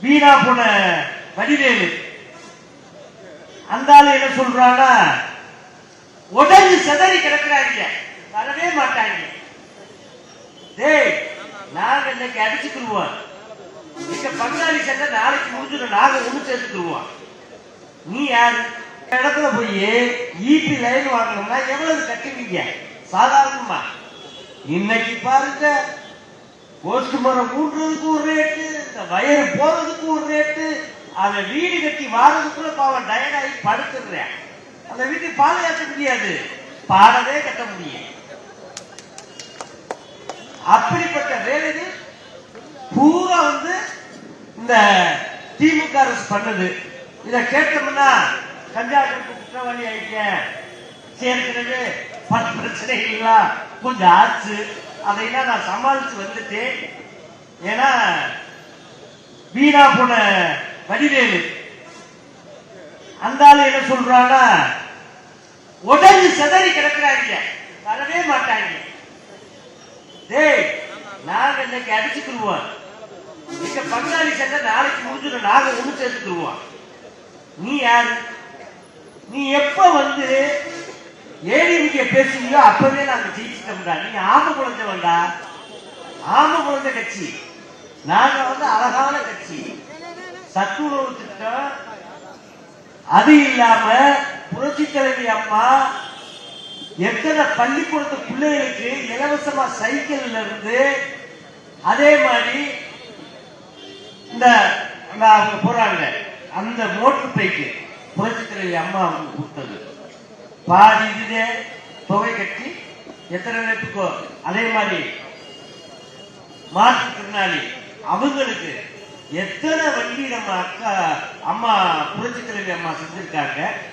வீணா போன வடிவேலு அந்த ஆளு என்ன சொல்றானா, உடஞ்சு செதறி கிடக்குறாங்க, வரவே மாட்டாங்க. டேய், நாங்க இன்னைக்கு அடிச்சுக்கிடுவோம், எங்க பங்காளி சண்டை நாளைக்கு முடிஞ்சிடும், நாங்க ஒண்ணு சேர்த்துக்கிடுவோம். நீ யாரு? இடத்துல போய் ஈபி லைன் வாங்கணும்னா எவ்வளவு கட்டுவீங்க சாதாரணமா? இன்னைக்கு பாருங்க, போஸ்ட் மரம் மூன்றதுக்கு ஒரு ரேட்டு, இந்த வயறு போறதுக்கு ஒரு ரேட்டு, அவன் வீடு கட்டி வாரதுக்குள்ள பாவம் டயர்டாகி படுத்துடுறேன். அந்த வீட்டுக்கு பாதுகாக்க முடியாது, பாடவே கட்ட முடியும். அப்படிப்பட்ட வேலைகள் பூரா இந்த திமுக அரசு பண்ணது. இதை கேட்டோம்னா கஞ்சா கட்டு குற்றவாளி ஆயிட்டேன், சேர்க்கிறது பல பிரச்சனைகள்லாம் கொஞ்சம் ஆச்சு, அதையெல்லாம் நான் சமாளிச்சு வந்துட்டேன். ஏன்னா வீணா போன வடிவேலு அந்த ஆளு என்ன சொல்றானா, உடஞ்சு செதறி கிடக்குறாங்க, வரவே மாட்டாங்க. டேய், நாங்க இன்னைக்கு அடிச்சுக்கிடுவோம், எங்க பங்காளி சண்டை நாளைக்கு முடிஞ்சிடும், நாங்க ஒண்ணு சேர்த்துக்கிடுவோம். நீ யாரு? நீ எப்ப ஏடிஎம்கே பேசுவீங்களோ அப்பவே நாங்க ஜெயிச்சுட்டோம்டா. நீங்க ஆம குழந்தை வேண்டா, ஆம குழந்தை கட்சி. நாங்க அழகான கட்சி. சத்துணவு திட்டம், அது இல்லாம புரட்சி தலைவி அம்மா எத்தனை பள்ளிக்கூடத்து பிள்ளைகளுக்கு இலவசமா சைக்கிள்ல இருந்து, அதே மாதிரி இந்த அவங்க போறாங்க அந்த மோட்டர் பைக்கு புரட்சி தலைவி அம்மா அவங்க கொடுத்தது. பாதி இதுதே தொகை கட்டி எத்தனை பேருக்கோ, அதே மாதிரி மாற்றுத்திறனாளி அவங்களுக்கு எத்தனை வண்டி நம்ம அம்மா புரட்சி தலைவி அம்மா செஞ்சிருக்காங்க.